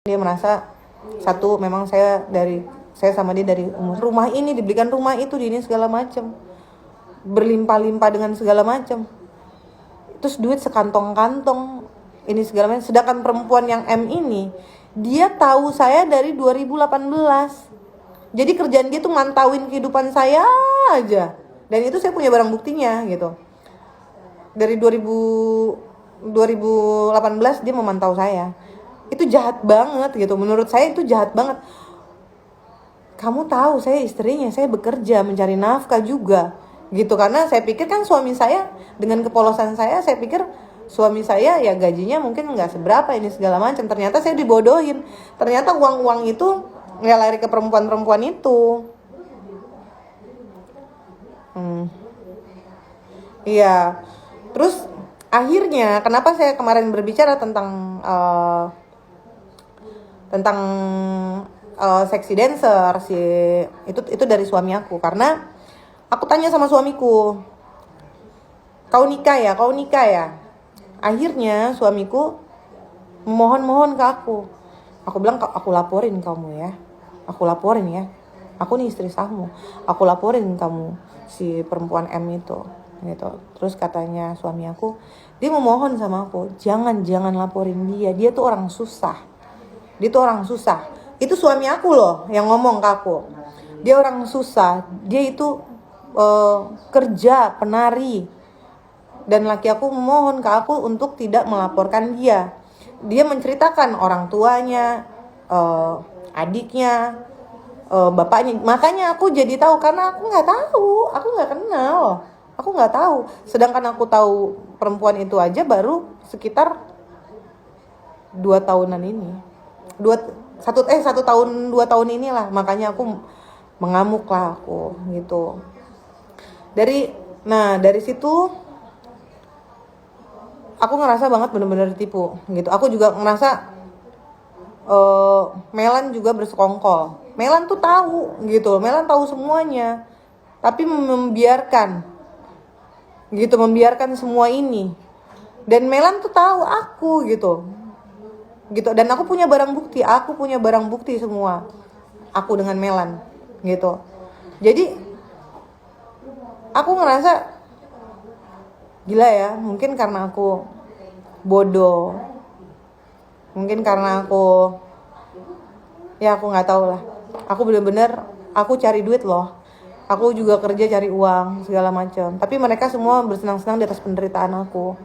Dia merasa satu, memang saya sama dia dari rumah ini dibelikan rumah itu ini segala macam, berlimpah-limpah dengan segala macam, terus duit sekantong-kantong ini segala macam. Sedangkan perempuan yang M ini, dia tahu saya dari 2018. Jadi kerjaan dia tuh mantauin kehidupan saya aja. Dan itu saya punya barang buktinya gitu. Dari 2018 dia memantau saya. Itu jahat banget gitu. Menurut saya itu jahat banget. Kamu tahu saya istrinya, saya bekerja mencari nafkah juga gitu. Karena saya pikir kan suami saya, dengan kepolosan saya pikir suami saya ya gajinya mungkin nggak seberapa ini segala macam. Ternyata saya dibodohin. Ternyata uang itu ya lari ke perempuan-perempuan itu. Iya. Terus akhirnya kenapa saya kemarin berbicara tentang seksi dancer itu dari suami aku, karena aku tanya sama suamiku, kau nikah ya. Akhirnya suamiku memohon ke aku. Aku bilang, aku laporin kamu ya. Aku nih istri kamu. Aku laporin kamu si perempuan M itu gitu. Terus katanya suami aku, dia memohon sama aku, jangan laporin dia. Dia tuh orang susah. Itu suami aku loh yang ngomong ke aku. Dia orang susah. Dia itu kerja penari. Dan laki aku memohon ke aku untuk tidak melaporkan dia. Dia menceritakan orang tuanya, adiknya, bapaknya. Makanya aku jadi tahu, karena aku nggak tahu, aku nggak kenal, aku nggak tahu. Sedangkan aku tahu perempuan itu aja baru sekitar 2 tahunan ini, 1 tahun 2 tahun inilah. Makanya aku mengamuk lah aku gitu. Dari situ aku ngerasa banget bener-bener ditipu gitu. Aku juga ngerasa Melan juga bersekongkol. Melan tuh tahu gitu, Melan tahu semuanya, tapi membiarkan semua ini. Dan Melan tuh tahu aku gitu. Dan aku punya barang bukti semua. Aku dengan Melan gitu. Jadi aku ngerasa gila ya, mungkin karena aku bodoh, mungkin karena aku nggak tahu lah. Aku bener-bener aku cari duit loh, aku juga kerja cari uang segala macam, tapi mereka semua bersenang-senang di atas penderitaan aku,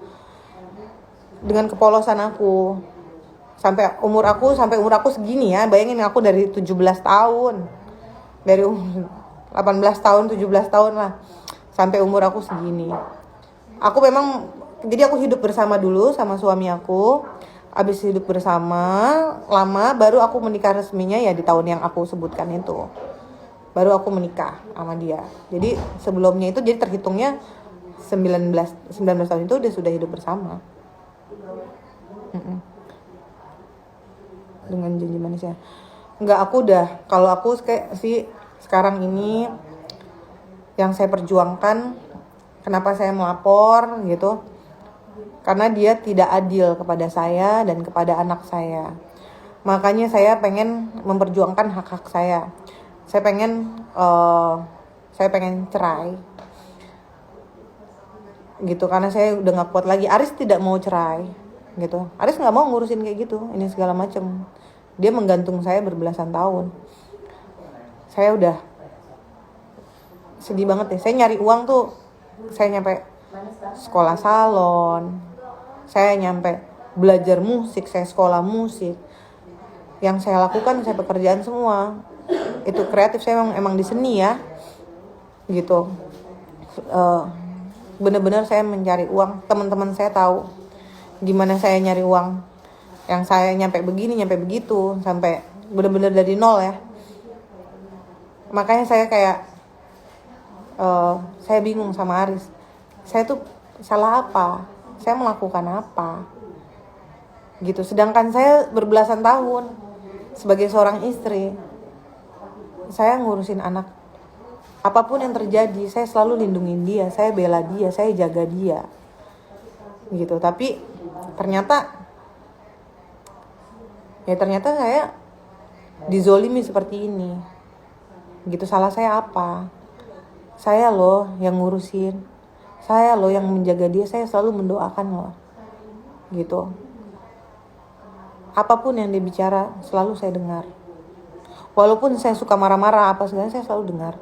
dengan kepolosan aku. Sampai umur aku segini ya, bayangin aku dari 17 tahun, dari umur 18 tahun 17 tahun lah, sampai umur aku segini. Aku memang, jadi aku hidup bersama dulu sama suami aku. Abis hidup bersama lama, baru aku menikah resminya ya di tahun yang aku sebutkan itu. Baru aku menikah sama dia. Jadi sebelumnya itu jadi terhitungnya 19 tahun itu sudah hidup bersama. Dengan janji manisnya. Enggak, kalau aku kayak sih sekarang ini yang saya perjuangkan, kenapa saya melapor gitu, karena dia tidak adil kepada saya dan kepada anak saya. Makanya saya pengen memperjuangkan hak-hak saya. Saya pengen cerai gitu, karena saya udah gak kuat lagi. Aris tidak mau cerai gitu. Aris gak mau ngurusin kayak gitu, ini segala macam. Dia menggantung saya berbelasan tahun. Saya udah sedih banget deh. Saya nyari uang tuh, saya nyampe sekolah salon, saya nyampe belajar musik, saya sekolah musik. Yang saya lakukan, saya pekerjaan semua itu kreatif. Saya emang di seni ya gitu. Bener-bener saya mencari uang. Teman-teman saya tahu gimana saya nyari uang. Yang saya nyampe begini, nyampe begitu, sampai bener-bener dari nol ya. Makanya saya kayak saya bingung sama Aris. Saya tuh salah apa? Saya melakukan apa? Gitu. Sedangkan saya berbelasan tahun sebagai seorang istri, saya ngurusin anak. Apapun yang terjadi, saya selalu lindungin dia, saya bela dia, saya jaga dia. Gitu. Tapi ternyata Ya ternyata saya dizolimi seperti ini. Gitu, salah saya apa? Saya loh yang ngurusin, saya loh yang menjaga dia, saya selalu mendoakan loh. Gitu. Apapun yang dia bicara selalu saya dengar. Walaupun saya suka marah-marah apa segala, saya selalu dengar.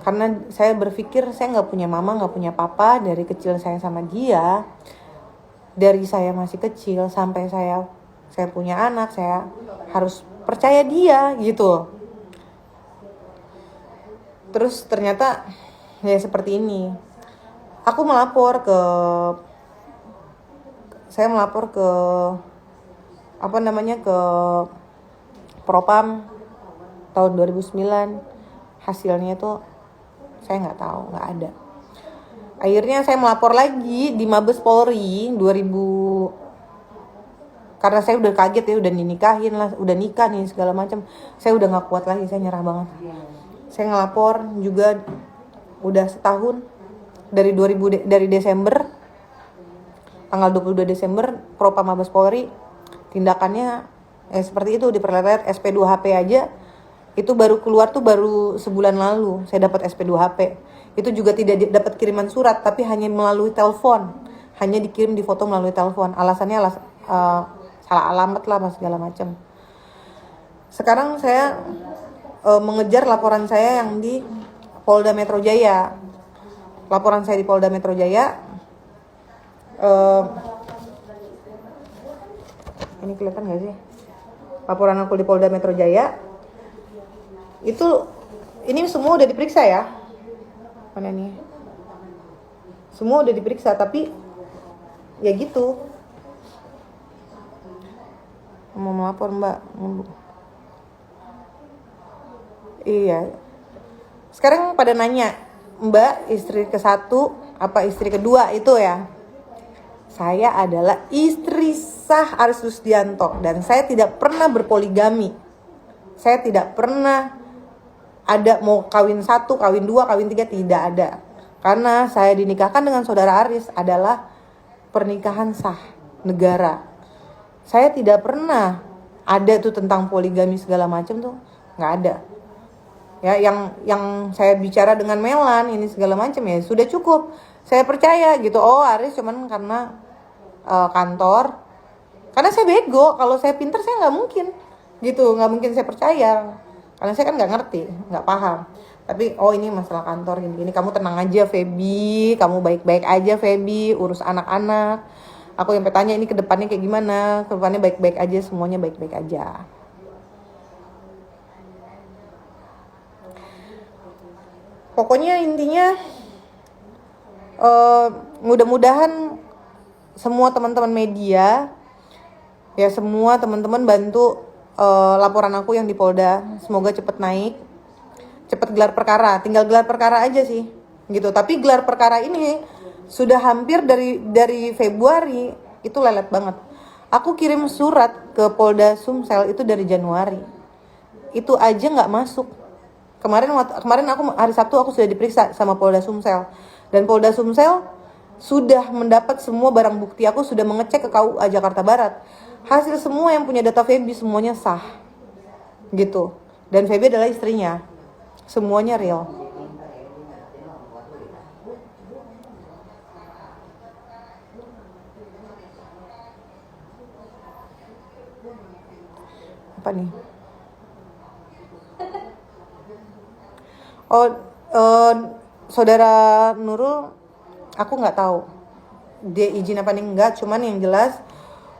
Karena saya berpikir saya nggak punya mama, nggak punya papa. Dari kecil saya sama dia, dari saya masih kecil sampai saya punya anak, saya harus percaya dia gitu. Terus ternyata ya seperti ini. Aku melapor ke ke Propam tahun 2009. Hasilnya tuh saya nggak tahu, nggak ada. Akhirnya saya melapor lagi di Mabes Polri 2000, karena saya udah kaget ya, udah dinikahin lah, udah nikah nih segala macam. Saya udah nggak kuat lagi, saya nyerah banget. Saya ngelapor juga udah setahun dari Desember, tanggal 22 Desember Propam Mabes Polri tindakannya seperti itu, diperlelet. SP2HP aja itu baru keluar tuh baru sebulan lalu saya dapat SP2HP. Itu juga tidak dapat kiriman surat, tapi hanya melalui telepon, hanya dikirim di foto melalui telepon. Alasannya salah alamat lah segala macam. Sekarang saya mengejar laporan saya yang di Polda Metro Jaya. Laporan saya di Polda Metro Jaya, ini kelihatan nggak sih? Laporan aku di Polda Metro Jaya itu, ini semua udah diperiksa ya. Mana nih? Semua udah diperiksa, tapi ya gitu. Mau melapor Mbak. Iya. Sekarang pada nanya, Mbak istri ke-1 apa istri kedua itu ya? Saya adalah istri sah Aris Lusdianto dan saya tidak pernah berpoligami. Saya tidak pernah ada mau kawin 1, kawin 2, kawin 3, tidak ada. Karena saya dinikahkan dengan saudara Aris adalah pernikahan sah negara. Saya tidak pernah ada tuh tentang poligami segala macam tuh, nggak ada. Ya, yang saya bicara dengan Melan ini segala macam ya sudah cukup. Saya percaya gitu. Oh, Aris cuman karena kantor. Karena saya bego. Kalau saya pintar saya nggak mungkin gitu, nggak mungkin saya percaya. Karena saya kan nggak ngerti, nggak paham. Tapi oh ini masalah kantor gini-gini. Kamu tenang aja Feby, kamu baik-baik aja Feby, urus anak-anak. Aku yang tanya ini ke depannya kayak gimana? Ke depannya baik-baik aja, semuanya baik-baik aja. Pokoknya intinya mudah-mudahan semua teman-teman media ya, semua teman-teman bantu laporan aku yang di Polda, semoga cepet naik, cepet gelar perkara. Tinggal gelar perkara aja sih gitu. Tapi gelar perkara ini sudah hampir dari Februari, itu lelet banget. Aku kirim surat ke Polda Sumsel itu dari Januari, itu aja nggak masuk. Kemarin aku hari Sabtu aku sudah diperiksa sama Polda Sumsel, dan Polda Sumsel sudah mendapat semua barang bukti. Aku sudah mengecek ke KUA Jakarta Barat, hasil semua yang punya data Feby semuanya sah gitu, dan Feby adalah istrinya, semuanya real. Apa nih? Saudara Nurul, aku nggak tahu dia izin apa nih enggak. Cuman yang jelas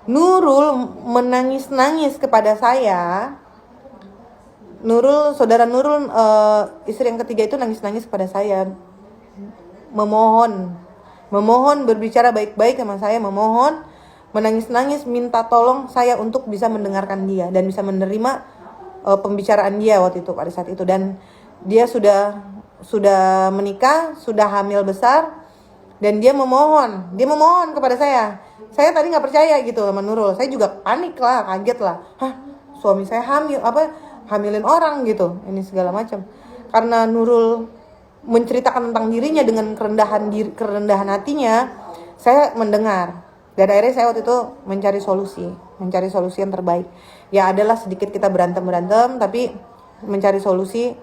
Nurul menangis-nangis kepada saya. Saudara Nurul, istri yang ketiga itu nangis-nangis kepada saya, memohon berbicara baik-baik sama saya, menangis-nangis minta tolong saya untuk bisa mendengarkan dia dan bisa menerima pembicaraan dia waktu itu pada saat itu. Dan dia sudah menikah, sudah hamil besar, dan dia memohon kepada saya. Saya tadi nggak percaya gitu sama Nurul. Saya juga panik lah, kaget lah. Suami saya hamilin orang gitu, ini segala macam. Karena Nurul menceritakan tentang dirinya dengan kerendahan hatinya, saya mendengar. Dan akhirnya saya waktu itu mencari solusi. mencari solusi yang terbaik. Ya adalah sedikit kita berantem tapi mencari solusi